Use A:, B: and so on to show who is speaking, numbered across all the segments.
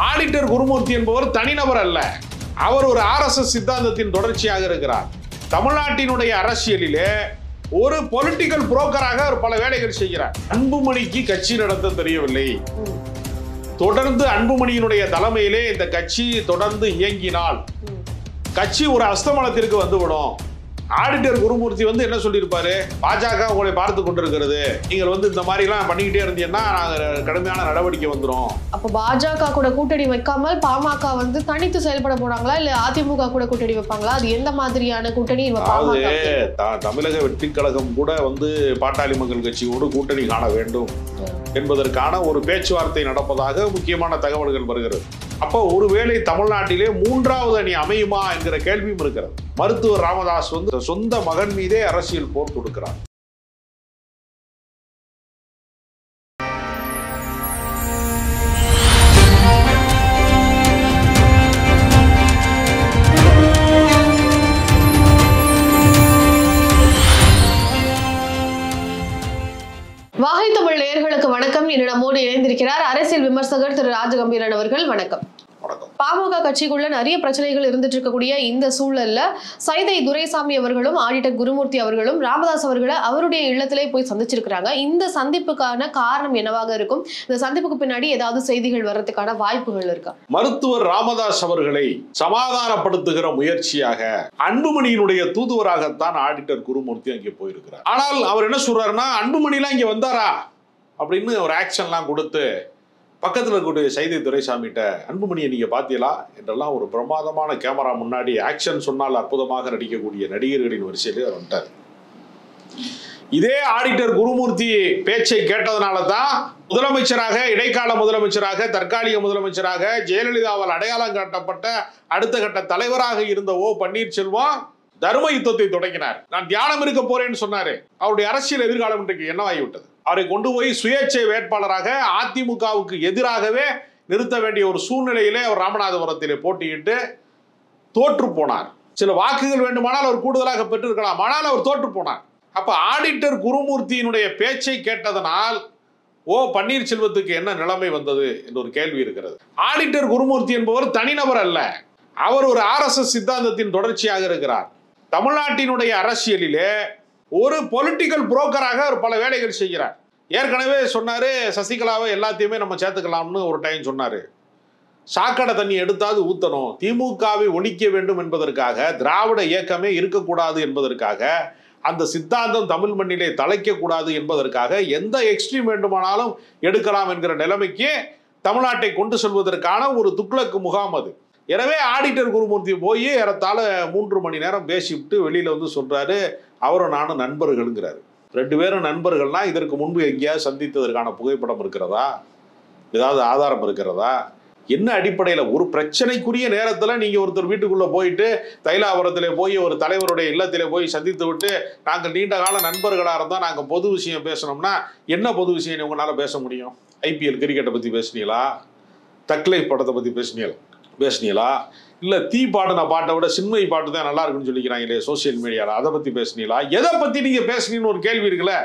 A: Auditor Gurumurthy என்பவர் தனிநபர் அல்ல, அவர் ஒரு RSS சித்தாந்தத்தின் தொடர்ச்சியாக இருக்கிறார். தமிழ்நாட்டினுடைய அரசியலிலே ஒரு பொலிட்டிக்கல் புரோக்கராக அவர் பல வேலைகள் செய்கிறார். அன்புமணிக்கு கட்சி நடத்த தெரியவில்லை. தொடர்ந்து அன்புமணியினுடைய தலைமையிலே இந்த கட்சி தொடர்ந்து இயங்கினால் கட்சி ஒரு அஸ்தமனத்திற்கு வந்துவிடும். ஆடிட்டர் குருமூர்த்தி என்ன சொல்லியிருப்பாரு, பாஜக உங்களை பார்த்து கொண்டிருக்கிறது, நீங்கள் இந்த மாதிரி எல்லாம் பண்ணிக்கிட்டே இருந்தீங்கன்னா கடுமையான நடவடிக்கை வந்துடும்.
B: அப்ப பாஜக கூட கூட்டணி வைக்காமல் பாமக தனித்து செயல்பட போறாங்களா இல்ல அதிமுக கூட கூட்டணி வைப்பாங்களா? அது எந்த மாதிரியான கூட்டணி?
A: தமிழக வெற்றி கழகம் கூட பாட்டாளி மக்கள் கட்சியோடு கூட்டணி காண வேண்டும் என்பதற்கான ஒரு பேச்சுவார்த்தை நடப்பதாக முக்கியமான தகவல்கள் வருகிறது. அப்போ ஒருவேளை தமிழ்நாட்டிலே மூன்றாவது அணி அமையுமா என்கிற கேள்வியும் இருக்கிறது. மருத்துவர் ராமதாஸ் சொந்த மகன் மீதே அரசியல் போர் தொடுக்கிறார்.
B: வாகை தமிழ் நேயர்களுக்கு வணக்கம். இன்று நம்மோடு இணைந்திருக்கிறார் அரசியல் விமர்சகர் திரு ராஜகம்பீரன் அவர்கள். வணக்கம். பாமக கட்சிக்குள்ள நிறைய பிரச்சனைகள் இருந்துட்டு இருக்கக்கூடிய இந்த சூழல்ல சைதை துரைசாமி அவர்களும் ஆடிட்டர் குருமூர்த்தி அவர்களும் ராமதாஸ் அவர்களை அவருடைய இல்லத்திலே போய் சந்திச்சிருக்கிறாங்க. இந்த சந்திப்புக்கான காரணம் என்னவாக இருக்கும்? இந்த சந்திப்புக்கு பின்னாடி ஏதாவது செய்திகள் வர்றதுக்கான வாய்ப்புகள் இருக்கா?
A: மருத்துவர் ராமதாஸ் அவர்களை சமாதானப்படுத்துகிற முயற்சியாக அன்புமணியினுடைய தூதுவராகத்தான் ஆடிட்டர் குருமூர்த்தி அங்கே போயிருக்கிறார். ஆனால் அவர் என்ன சொல்றாருன்னா, அன்புமணி எல்லாம் இங்க வந்தாரா அப்படின்னு ஒரு ஆக்ஷன்லாம் கொடுத்து பக்கத்தில் இருக்கக்கூடிய சைதை துரைசாமிகிட்ட அன்புமணியை நீங்க பாத்தீங்களா என்றெல்லாம் ஒரு பிரமாதமான கேமரா முன்னாடி ஆக்ஷன் சொன்னால் அற்புதமாக நடிக்கக்கூடிய நடிகர்களின் வரிசையிலே அவர் வந்துட்டார். இதே ஆடிட்டர் குருமூர்த்தி பேச்சை கேட்டதனால தான் முதலமைச்சராக, இடைக்கால முதலமைச்சராக, தற்காலிக முதலமைச்சராக, ஜெயலலிதாவால் அடையாளம் காட்டப்பட்ட அடுத்த கட்ட தலைவராக இருந்த பன்னீர்செல்வம் தர்ம யுத்தத்தை தொடங்கினார். நான் தியானம் இருக்க போறேன்னு சொன்னாரு. அவருடைய அரசியல் எதிர்காலம் இன்றைக்கு என்னவாகிவிட்டது? அவரை கொண்டு போய் சுயேட்சை வேட்பாளராக அதிமுகவுக்கு எதிராகவே நிறுத்த வேண்டிய ஒரு சூழ்நிலையிலே அவர் ராமநாதபுரத்திலே போட்டியிட்டு தோற்று போனார். சில வாக்குகள் வேண்டுமானால் அவர் கூடுதலாக பெற்றிருக்கலாம், ஆனால் அவர் தோற்று போனார். அப்ப ஆடிட்டர் குருமூர்த்தியினுடைய பேச்சை கேட்டதனால் பன்னீர்செல்வத்துக்கு என்ன நிலைமை வந்தது என்ற ஒரு கேள்வி இருக்கிறது. ஆடிட்டர் குருமூர்த்தி என்பவர் தனிநபர் அல்ல, அவர் ஒரு RSS சித்தாந்தத்தின் தொடர்ச்சியாக இருக்கிறார். தமிழ்நாட்டினுடைய அரசியலிலே ஒரு பொலிட்டிக்கல் புரோக்கராக அவர் பல வேலைகள் செய்கிறார். ஏற்கனவே சொன்னாரு, சசிகலாவை எல்லாத்தையுமே நம்ம சேர்த்துக்கலாம்னு ஒரு டைம் சொன்னாரு. சாக்கடை தண்ணி எடுத்தாவது ஊத்தணும், திமுகவை ஒழிக்க வேண்டும் என்பதற்காக, திராவிட இயக்கமே இருக்கக்கூடாது என்பதற்காக, அந்த சித்தாந்தம் தமிழ் மண்ணிலே தலைக்கக்கூடாது என்பதற்காக எந்த எக்ஸ்ட்ரீம் வேண்டுமானாலும் எடுக்கலாம் என்கிற நிலைமைக்கு தமிழ்நாட்டை கொண்டு செல்வதற்கான ஒரு துக்ளக்கு முகாம் அது. எனவே ஆடிட்டர் குருமூர்த்தி போய் ஏறத்தாழ 3 மணி நேரம் பேசிவிட்டு வெளியில சொல்றாரு, அவரும் நானும் நண்பர்கள்ங்கிறாரு. 2 பேரும் நண்பர்கள்னா இதற்கு முன்பு எங்கேயாவது சந்தித்ததற்கான புகைப்படம் இருக்கிறதா? ஏதாவது ஆதாரம் இருக்கிறதா? என்ன அடிப்படையில் ஒரு பிரச்சனைக்குரிய நேரத்தில் நீங்க ஒருத்தர் வீட்டுக்குள்ள போயிட்டு தைலாபுரத்திலே போய் ஒரு தலைவருடைய இல்லத்திலே போய் சந்தித்து விட்டு நாங்கள் நீண்ட கால நண்பர்களாக இருந்தால் நாங்கள் பொது விஷயம் பேசணும்னா என்ன பொது விஷயம் உங்களால பேச முடியும்? IPL கிரிக்கெட்டை பத்தி பேசுனீங்களா? தக்லை படத்தை பத்தி பேசுனீங்களா? இல்ல தீ பாடின பாட்டை விட சின்மயி பாட்டு தான் நல்லா இருக்குன்னு சொல்லிக்கிறாங்க சோசியல் மீடியால, அதை பத்தி பேசுனீங்களா? எதை பத்தி நீங்க பேசுனீங்கன்னு ஒரு கேள்வி இருக்குல்ல.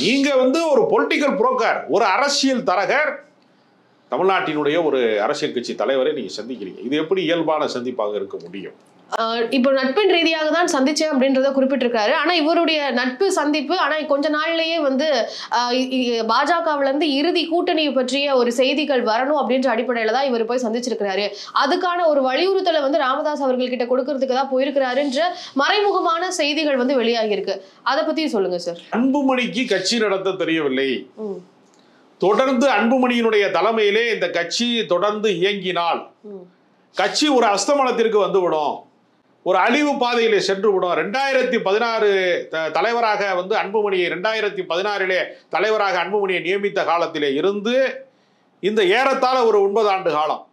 A: நீங்க ஒரு பொலிட்டிக்கல் புரோக்கர், ஒரு அரசியல் தரகர், தமிழ்நாட்டினுடைய ஒரு அரசியல் கட்சி தலைவரை நீங்க சந்திக்கிறீங்க. இது எப்படி இயல்பான சந்திப்பாக இருக்க முடியும்?
B: இப்போ நட்பின் ரீதியாக தான் சந்திச்சேன் அப்படின்றத குறிப்பிட்டிருக்காரு. ஆனா இவருடைய நட்பு சந்திப்பு ஆனா கொஞ்ச நாள்லயே பாஜகவுல இருந்து இறுதி கூட்டணி பற்றிய ஒரு செய்திகள் வரணும் அப்படின்ற அடிப்படையில தான் இவர் போய் சந்திச்சிருக்கிறாரு. அதுக்கான ஒரு வலியுறுத்தலை ராமதாஸ் அவர்கள் கிட்ட கொடுக்கறதுக்கு தான் போயிருக்கிறாருன்ற மறைமுகமான செய்திகள் வெளியாகி இருக்கு. அதை பத்தி சொல்லுங்க சார்.
A: அன்புமணிக்கு கட்சி நடத்த தெரியவில்லை. தொடர்ந்து அன்புமணியினுடைய தலைமையிலே இந்த கட்சி தொடர்ந்து இயங்கினால் கட்சி ஒரு அஸ்தமனத்திற்கு வந்துவிடும், ஒரு அழிவு பாதையிலே சென்று விடும். 2016 தலைவராக அன்புமணியை 2016 தலைவராக அன்புமணியை நியமித்த காலத்திலே இருந்து இந்த ஏறத்தாழ ஒரு 9 ஆண்டு காலம்,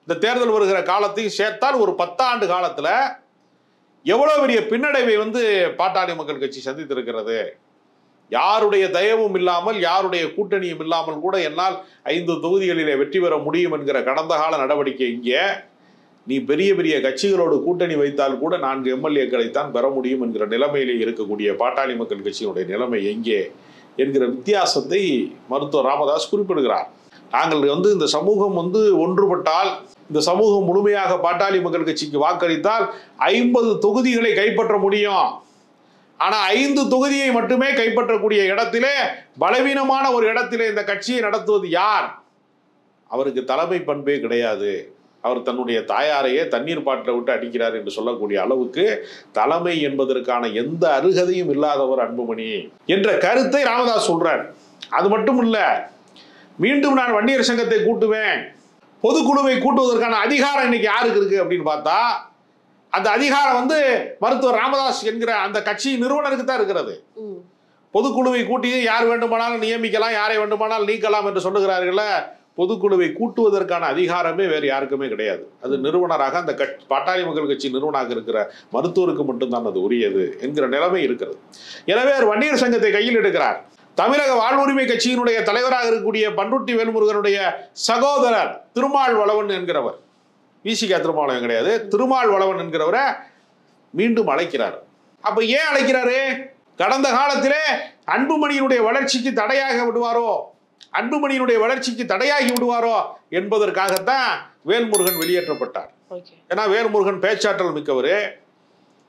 A: இந்த தேர்தல் வருகிற காலத்தையும் சேர்த்தால் ஒரு 10 ஆண்டு காலத்துல எவ்வளவு பெரிய பின்னடைவை பாட்டாளி மக்கள் கட்சி சந்தித்திருக்கிறது. யாருடைய தயவும் இல்லாமல், யாருடைய கூட்டணியும் இல்லாமல் கூட என்னால் 5 தொகுதிகளிலே வெற்றி பெற முடியும் என்கிற கடந்த கால நடவடிக்கை இங்கே. நீ பெரிய பெரிய கட்சிகளோடு கூட்டணி வைத்தால் கூட 4 MLAக்களைத்தான் பெற முடியும் என்கிற நிலைமையிலே இருக்கக்கூடிய பாட்டாளி மக்கள் கட்சியினுடைய நிலைமை எங்கே என்கிற வித்தியாசத்தை மருத்துவர் ராமதாஸ் குறிப்பிடுகிறார். நாங்கள் வந்து இந்த சமூகம் வந்து ஒன்றுபட்டால், இந்த சமூகம் முழுமையாக பாட்டாளி மக்கள் கட்சிக்கு வாக்களித்தால் 50 தொகுதிகளை கைப்பற்ற முடியும். ஆனா 5 தொகுதியை மட்டுமே கைப்பற்றக்கூடிய இடத்திலே, பலவீனமான ஒரு இடத்திலே இந்த கட்சியை நடத்துவது யார்? அவருக்கு தலைமை பண்பே கிடையாது. அவர் தன்னுடைய தாயாரையே தண்ணீர் பாட்டில் விட்டு அடிக்கிறார் என்று சொல்லக்கூடிய அளவுக்கு தலைமை என்பதற்கான எந்த அருகதையும் இல்லாதவர் அன்புமணி என்ற கருத்தை ராமதாஸ் சொல்றார். அது மட்டும் இல்ல, மீண்டும் நான் வன்னியர் சங்கத்தை கூட்டுவேன், பொதுக்குழுவை கூட்டுவதற்கான அதிகாரம் இன்னைக்கு யாருக்கு இருக்கு அப்படின்னு பார்த்தா, அந்த அதிகாரம் வந்து மருத்துவர் ராமதாஸ் என்கிற அந்த கட்சி நிறுவனருக்கு தான் இருக்கிறது. பொதுக்குழுவை கூட்டி யார் வேண்டுமானாலும் நியமிக்கலாம், யாரை வேண்டுமானாலும் நீக்கலாம் என்று சொல்லுகிறார்கள். பொதுக்குழுவை கூட்டுவதற்கான அதிகாரமே வேறு யாருக்குமே கிடையாது. அது நிறுவனராக அந்த பாட்டாளி மக்கள் கட்சி நிறுவனராக இருக்கிற மருத்துவருக்கு மட்டும்தான் அது உரியது என்கிற நிலைமை இருக்கிறது. எனவே வன்னியர் சங்கத்தை கையில் எடுக்கிறார். தமிழக வாழ்வுரிமை கட்சியினுடைய தலைவராக இருக்கக்கூடிய பண்ருட்டி வேல்முருகனுடைய சகோதரர் திருமாவளவன் என்கிறவர், விசிகா திருமாவளவன் கிடையாது, திருமாவளவன் என்கிறவரை மீண்டும் அழைக்கிறார். அப்ப ஏன் அழைக்கிறாரு? கடந்த காலத்திலே அன்புமணியினுடைய வளர்ச்சிக்கு தடையாக விடுவாரோ, அன்புமணியினுடைய வளர்ச்சிக்கு தடையாகி விடுவாரோ என்பதற்காகத்தான் வேல்முருகன் வெளியேற்றப்பட்டார். ஏன்னா வேல்முருகன் பேச்சாற்றல் மிக்கவர்,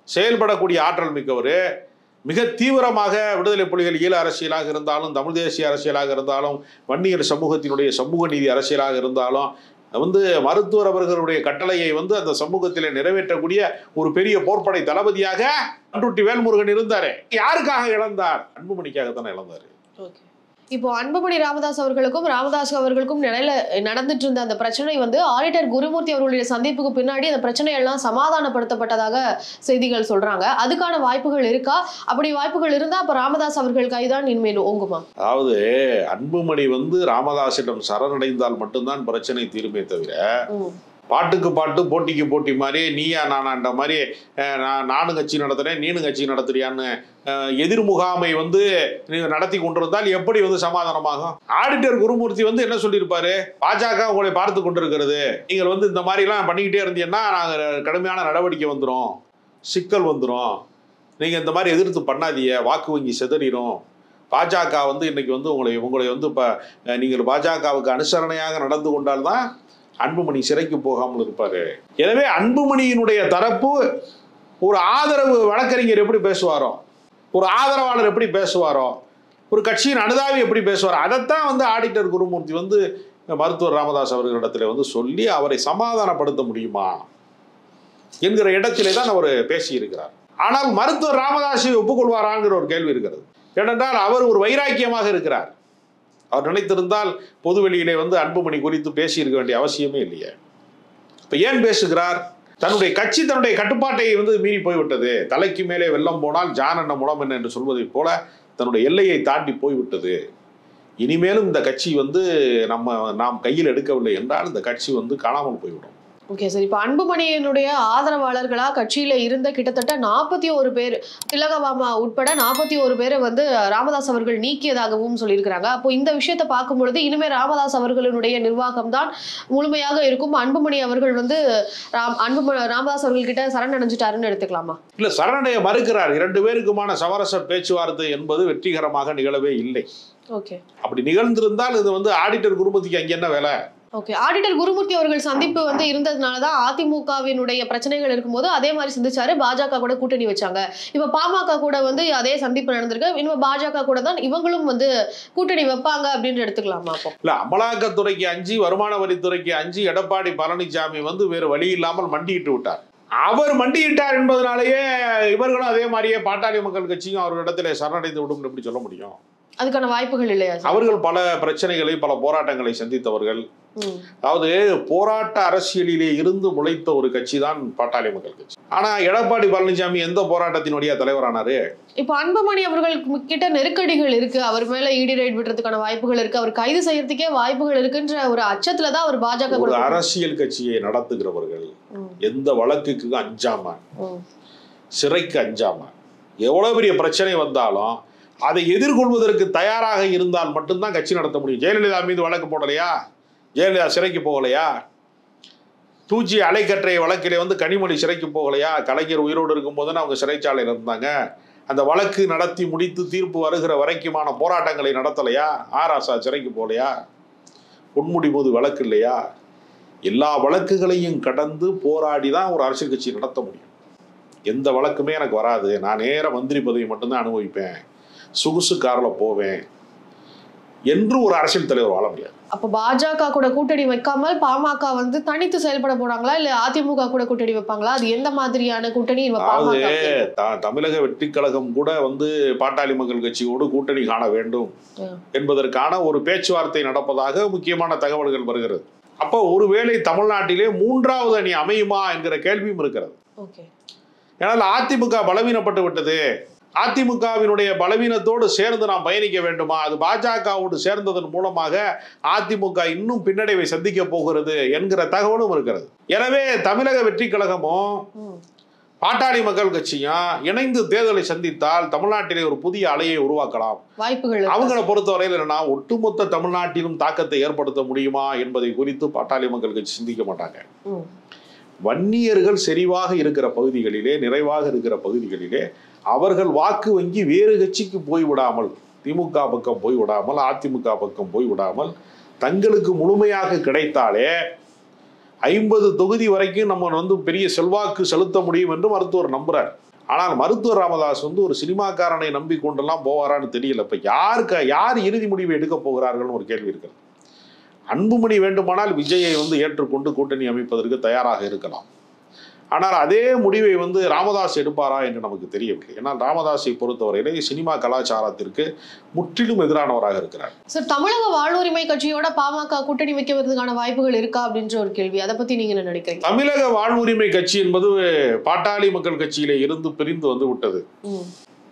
A: செயல்படக்கூடிய ஆற்றல் மிக்கவர், மிக தீவிரமாக விடுதலை புலிகள் ஈழ அரசியலாக இருந்தாலும், தமிழ் தேசிய அரசியலாக இருந்தாலும், வன்னியர் சமூகத்தினுடைய சமூக நீதி அரசியலாக இருந்தாலும் வந்து மருத்துவர் அவர்களுடைய கட்டளையை வந்து அந்த சமூகத்திலே நிறைவேற்றக்கூடிய ஒரு பெரிய போர்ப்படை தளபதியாக பண்ருட்டி வேல்முருகன் இருந்தாரு. யாருக்காக இழந்தார்? அன்புமணிக்காகத்தானே இழந்தாரு.
B: இப்போ அன்புமணி ராமதாஸ் அவர்களுக்கும் நிலையில நடந்துட்டு இருந்த அந்த பிரச்சனை வந்து ஆடிட்டர் குருமூர்த்தி அவர்களுடைய சந்திப்புக்கு பின்னாடி அந்த பிரச்சனை எல்லாம் சமாதானப்படுத்தப்பட்டதாக செய்திகள் சொல்றாங்க. அதுக்கான வாய்ப்புகள் இருக்கா? அப்படி வாய்ப்புகள் இருந்தா அப்ப ராமதாஸ் அவர்கள் கைதான் இனிமேல் ஓங்குமா?
A: அதாவது அன்புமணி வந்து ராமதாசிடம் சரணடைந்தால் மட்டும்தான் பிரச்சனை தீருமே தவிர, பாட்டுக்கு பாட்டு போட்டிக்கு போட்டி மாதிரி நீயா நானான்ற மாதிரி நானும் கட்சி நடத்துறேன் நீனும் கட்சி நடத்துறியான்னு எதிர்முகாமை வந்து நீங்க நடத்தி கொண்டிருந்தால் எப்படி வந்து சமாதானமாகும்? ஆடிட்டர் குருமூர்த்தி வந்து என்ன சொல்லியிருப்பாரு? பாஜக உங்களை பார்த்து கொண்டிருக்கிறது, நீங்கள் வந்து இந்த மாதிரி எல்லாம் பண்ணிக்கிட்டே இருந்தீங்கன்னா நாங்கள் கடுமையான நடவடிக்கை வந்துடும், சிக்கல் வந்துடும், நீங்க இந்த மாதிரி எதிர்த்து பண்ணாதீங்க, வாக்கு வங்கி சிதறிடும், பாஜக வந்து இன்னைக்கு வந்து உங்களை வந்து இப்போ நீங்கள் பாஜகவுக்கு அனுசரணையாக நடந்து கொண்டால்தான் அன்புமணி சிறைக்கு போகாமல் இருப்பாரு. எனவே அன்புமணியினுடைய தரப்பு ஒரு ஆதரவு வழக்கறிஞர் எப்படி பேசுவாரோ, ஒரு ஆதரவாளர் எப்படி பேசுவாரோ, ஒரு கட்சியின் அனுதாவி எப்படி பேசுவாரோ, அதைத்தான் வந்து ஆடிட்டர் குருமூர்த்தி வந்து மருத்துவர் ராமதாஸ் அவர்களிடத்துல வந்து சொல்லி அவரை சமாதானப்படுத்த முடியுமா என்கிற இடத்திலே தான் அவர் பேசியிருக்கிறார். ஆனால் மருத்துவர் ராமதாஸை ஒப்புக்கொள்வாராங்கிற ஒரு கேள்வி இருக்கிறது. ஏனென்றால் அவர் ஒரு வைராக்கியமாக இருக்கிறார். அவர் நினைத்திருந்தால் பொதுவெளியிலே வந்து அன்புமணி குறித்து பேசியிருக்க வேண்டிய அவசியமே இல்லையே. இப்ப ஏன் பேசுகிறார்? தன்னுடைய கட்சி தன்னுடைய கட்டுப்பாட்டை வந்து மீறி போய்விட்டது. தலைக்கு மேலே வெள்ளம் போனால் ஜான் என்ன முடம் என்ன என்று சொல்வதை போல தன்னுடைய எல்லையை தாண்டி போய்விட்டது. இனிமேலும் இந்த கட்சி வந்து நாம் கையில் எடுக்கவில்லை என்றால் இந்த கட்சி வந்து காணாமல் போய்விடும்.
B: ஓகே சார், இப்போ அன்புமணியினுடைய ஆதரவாளர்களா கட்சியில இருந்த கிட்டத்தட்ட 41 பேர், திலகபாமா உட்பட 41 பேரை வந்து ராமதாஸ் அவர்கள் நீக்கியதாகவும் சொல்லியிருக்கிறாங்க. அப்போ இந்த விஷயத்தை பார்க்கும் பொழுது இனிமே ராமதாஸ் அவர்களுடைய நிர்வாகம் தான் முழுமையாக இருக்கும், அன்புமணி அவர்கள் வந்து ராமதாஸ் அவர்கள் கிட்ட சரணடைஞ்சிட்டாருன்னு எடுத்துக்கலாமா? இல்ல,
A: சரணடைய மறுக்கிறார். 2 பேருக்குமான சமரச பேச்சுவார்த்தை என்பது வெற்றிகரமாக நிகழவே இல்லை.
B: ஓகே,
A: அப்படி நிகழ்ந்திருந்தால் இது வந்து ஆடிட்டர் குருமூர்த்திக்கு அங்க என்ன வேலை?
B: ஓகே, ஆடிட்டர் குருமூர்த்தி அவர்கள் சந்திப்பு வந்து இருந்ததுனாலதான் அதிமுகவினுடைய பிரச்சனைகள் இருக்கும்போது அதே மாதிரி சந்திச்சாரு, பாஜக கூட கூட்டணி வச்சாங்க. இப்ப பாமக கூட வந்து அதே சந்திப்பு நடந்திருக்கு, இன்னும் பாஜக கூட தான் இவங்களும் வந்து கூட்டணி வைப்பாங்க அப்படின்னு எடுத்துக்கலாமா?
A: இல்ல, அமலாக்கத்துறைக்கு 5, வருமான வரித்துறைக்கு 5 எடப்பாடி பழனிசாமி வந்து வேறு வழி இல்லாமல் மண்டியிட்டு விட்டார். அவர் மண்டியிட்டார் என்பதனாலேயே இவர்களும் அதே மாதிரியே பாட்டாளி மக்கள் கட்சியும் அவர்களிடத்திலே சரணடைந்து விடும் எப்படி சொல்ல முடியும்?
B: அதுக்கான வாய்ப்புகள் இல்லையா?
A: அவர்கள் பல பிரச்சனைகளை பல போராட்டங்களை சந்தித்தவர்கள். அதாவது போராட்ட அரசியலிலே இருந்து முளைத்த ஒரு கட்சி தான் பாட்டாளி மக்கள் கட்சி. ஆனா எடப்பாடி பழனிசாமி எந்த போராட்டத்தினுடைய தலைவரானாரு?
B: இப்ப அன்புமணி அவர்கள் கிட்ட நெருக்கடிகள் இருக்கு, அவர் மேல இடி ரைட் விடுறதுக்கான வாய்ப்புகள் இருக்கு, அவர் கைது செய்யறதுக்கே வாய்ப்புகள் இருக்குன்ற ஒரு அச்சத்துலதான் அவர் பாஜக.
A: ஒரு அரசியல் கட்சியை நடத்துகிறவர்கள் எந்த வழக்குக்கு அஞ்சாம, சிறைக்கு அஞ்சாம, எவ்வளவு பெரிய பிரச்சனை வந்தாலும் அதை எதிர்கொள்வதற்கு தயாராக இருந்தால் மட்டும்தான் கட்சி நடத்த முடியும். ஜெயலலிதா மீது வழக்கு போடலையா? ஜெயலலிதா சிறைக்கு போகலையா? 2G அலைக்கற்றை வழக்கிலே வந்து கனிமொழி சிறைக்கு போகலையா? கலைஞர் உயிரோடு இருக்கும் போதுன்னு அவங்க சிறைச்சாலையில் இருந்தாங்க. அந்த வழக்கு நடத்தி முடித்து தீர்ப்பு வருகிற வரைக்குமான போராட்டங்களை நடத்தலையா? ஆராசா சிறைக்கு போகலையா? பொன்முடிபோது வழக்கு இல்லையா, எல்லா வழக்குகளையும் கடந்து போராடி தான் ஒரு அரசியல் கட்சி நடத்த முடியும். எந்த வழக்குமே எனக்கு வராது, நான் நேர மந்திரி பதவி மட்டும்தான் அனுபவிப்பேன், சொகுசு காரில் போவேன் என்று ஒரு அரசியல் தலைவர் வாழ முடியாது.
B: அப்ப பாஜக கூட கூட்டணி வைக்காமல் பாமக வந்து தனித்து செயல்பட போறாங்களா இல்ல அதிமுக கூட கூட்டணி வைப்பாங்களா? அது எந்த மாதிரியான கூட்டணி?
A: தமிழக வெற்றி கழகம் கூட வந்து பாட்டாளி மக்கள் கட்சியோடு கூட்டணி காண வேண்டும் என்பதற்கான ஒரு பேச்சுவார்த்தை நடப்பதாக முக்கியமான தகவல்கள் வருகிறது. அப்போ ஒருவேளை தமிழ்நாட்டிலே மூன்றாவது அணி அமையுமா என்கிற கேள்வியும் இருக்கிறது. ஏனால் அதிமுக பலவீனப்பட்டு விட்டது, அதிமுகவினுடைய பலவீனத்தோடு சேர்ந்து நாம் பயணிக்க வேண்டுமா, அது பாஜகவோடு சேர்ந்ததன் மூலமாக அதிமுக இன்னும் பின்னடைவை சந்திக்க போகிறது என்கிற தகவலும் இருக்கிறது. எனவே தமிழக வெற்றி கழகமும் பாட்டாளி மக்கள் கட்சியும் இணைந்து தேர்தலை சந்தித்தால் தமிழ்நாட்டிலே ஒரு புதிய அலையை உருவாக்கலாம். வாய்ப்புகள் அவங்களை பொறுத்தவரையில் என்னன்னா, ஒட்டுமொத்த தமிழ்நாட்டிலும் தாக்கத்தை ஏற்படுத்த முடியுமா என்பதை குறித்து பாட்டாளி மக்கள் கட்சி சிந்திக்க மாட்டாங்க. வன்னியர்கள் செறிவாக இருக்கிற பகுதிகளிலே, நிறைவாக இருக்கிற பகுதிகளிலே அவர்கள் வாக்கு வங்கி வேறு கட்சிக்கு போய்விடாமல், திமுக பக்கம் போய்விடாமல், அதிமுக பக்கம் போய்விடாமல் தங்களுக்கு முழுமையாக கிடைத்தாலே 50 தொகுதி வரைக்கும் நம்ம வந்து பெரிய செல்வாக்கு செலுத்த முடியும் என்று மருத்துவர் நம்புறார். ஆனால் மருத்துவர் ராமதாஸ் வந்து ஒரு சினிமாக்காரனை நம்பி கொண்டெல்லாம் போவாரான்னு தெரியல. இப்ப யார் இறுதி முடிவை எடுக்க போகிறார்கள்னு ஒரு கேள்வி இருக்கிறது. அன்புமணி வேண்டுமானால் விஜயை வந்து ஏற்றுக்கொண்டு கூட்டணி அமைப்பதற்கு தயாராக இருக்கலாம். ஆனால் அதே முடிவை வந்து ராமதாஸ் எடுப்பாரா என்று நமக்கு தெரியவில்லை. ஏன்னா ராமதாஸை பொறுத்தவரையிலே சினிமா கலாச்சாரத்திற்கு முற்றிலும் எதிரானவராக இருக்கிறார்.
B: சார், தமிழக வாழ்வுரிமை கட்சியோட பாமக கூட்டணி வைக்கிறதுக்கான வாய்ப்புகள் இருக்கா அப்படின்ற ஒரு கேள்வி, அதை பத்தி நீங்க என்ன நினைக்கிறீங்க?
A: தமிழக வாழ்வுரிமை கட்சி என்பது பாட்டாளி மக்கள் கட்சியிலே இருந்து பிரிந்து வந்து விட்டது.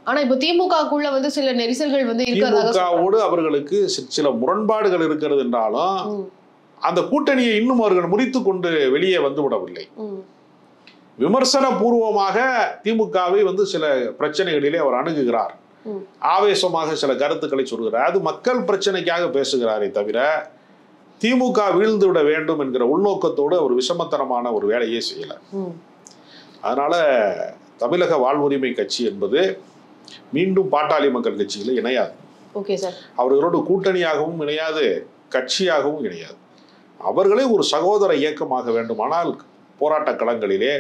B: ஆனா இப்ப திமுகக்குள்ள வந்து சில நெரிசல்கள் வந்து
A: திமுகவோடு அவர்களுக்கு சில முரண்பாடுகள் இருக்கிறது என்றாலும் அந்த கூட்டணியை இன்னும் அவர்கள் முறித்து கொண்டு வெளியே வந்து விடவில்லை. விமர்சன பூர்வமாக திமுகவை வந்து சில பிரச்சனைகளிலே அவர் அணுகுகிறார், ஆவேசமாக சில கருத்துக்களை சொல்கிறார். அது மக்கள் பிரச்சனைக்காக பேசுகிறாரே தவிர திமுக வீழ்ந்து விட வேண்டும் என்கிற உள்நோக்கத்தோடு அவர் விஷமத்தனமான ஒரு வேலையை செய்யல. அதனால தமிழக வாழ்வுரிமை கட்சி என்பது மீண்டும் பாட்டாளி மக்கள் கட்சியில இணையாது. அவர்களோடு கூட்டணியாகவும் இணையாது, கட்சியாகவும் இணையாது. அவர்களே ஒரு சகோதர இயக்கமாக வேண்டுமானால் போராட்ட களங்களிலே,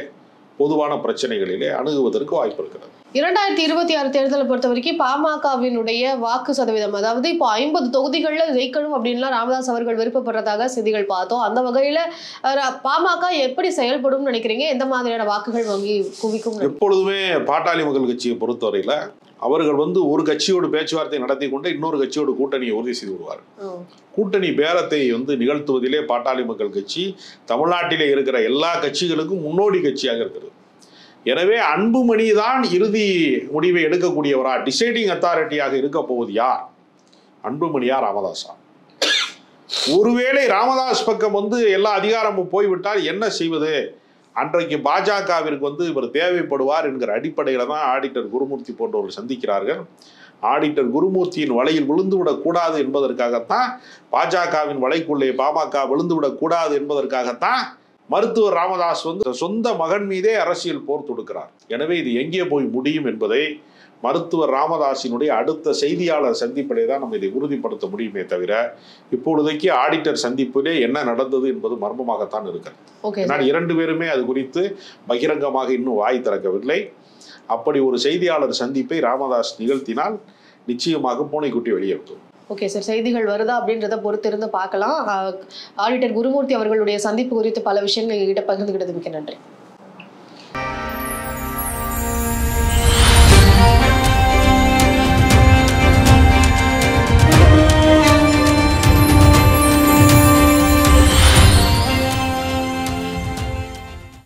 A: பொதுவான பிரச்சனைகளிலே அணுகுவதற்கு வாய்ப்பு இருக்கிறது.
B: 2026 தேர்தலை பொறுத்த வரைக்கும் பாமகவினுடைய வாக்கு சதவீதம், அதாவது இப்போ 50 தொகுதிகளில் ஜெயிக்கணும் அப்படின்லாம் ராமதாஸ் அவர்கள் விருப்பப்படுறதாக செய்திகள் பார்த்தோம். அந்த வகையில பாமக எப்படி செயல்படும் நினைக்கிறீங்க? எந்த மாதிரியான வாக்குகள் வாங்கி குவிக்கும்?
A: எப்பொழுதுமே பாட்டாளி மக்கள் கட்சியை பொறுத்தவரையில அவர்கள் வந்து ஒரு கட்சியோடு பேச்சுவார்த்தை நடத்தி கொண்டு இன்னொரு கட்சியோடு கூட்டணியை உறுதி செய்து விடுவார். கூட்டணி பேரத்தை வந்து நிகழ்த்துவதிலே பாட்டாளி மக்கள் கட்சி தமிழ்நாட்டிலே இருக்கிற எல்லா கட்சிகளுக்கும் முன்னோடி கட்சியாக இருக்கிறது. எனவே அன்புமணி தான் இறுதி முடிவை எடுக்கக்கூடியவரா, டிசைடிங் அத்தாரிட்டியாக இருக்க போவது யார், அன்புமணியா ராமதாஸா? ஒருவேளை ராமதாஸ் பக்கம் வந்து எல்லா அதிகாரமும் போய்விட்டால் என்ன செய்வது? அன்றைக்கு பாஜகவிற்கு வந்து இவர் தேவைப்படுவார் என்கிற அடிப்படையில் தான் ஆடிட்டர் குருமூர்த்தி போன்றவர்கள் சந்திக்கிறார்கள். ஆடிட்டர் குருமூர்த்தியின் வலையில் விழுந்துவிடக் கூடாது என்பதற்காகத்தான், பாஜகவின் வலைக்குள்ளே பாமக விழுந்துவிடக் கூடாது என்பதற்காகத்தான் மருத்துவர் ராமதாஸ் வந்து சொந்த மகன் மீதே அரசியல் போர் தொடுக்கிறார். எனவே இது எங்கே போய் முடியும் என்பதை மருத்துவர் ராமதாஸினுடைய அடுத்த செய்தியாளர் சந்திப்பிலே தான் நம்ம இதை உறுதிப்படுத்த முடியுமே தவிர இப்பொழுதைக்கு ஆடிட்டர் சந்திப்பிலே என்ன நடந்தது என்பது மர்மமாகத்தான் இருக்கிறது. நான் 2 பேருமே அது குறித்து பகிரங்கமாக இன்னும் வாய் திறக்கவில்லை. அப்படி ஒரு செய்தியாளர் சந்திப்பை ராமதாஸ் நிகழ்த்தினால் நிச்சயமாக பூனைக்குட்டி வெளியே வரும்.
B: ஓகே சார், செய்திகள் வருதா அப்படின்றத பொறுத்திருந்து பார்க்கலாம். ஆடிட்டர் குருமூர்த்தி அவர்களுடைய சந்திப்பு குறித்து பல விஷயங்கள் எங்ககிட்ட பகிர்ந்துகிட்டது மிக்க நன்றி.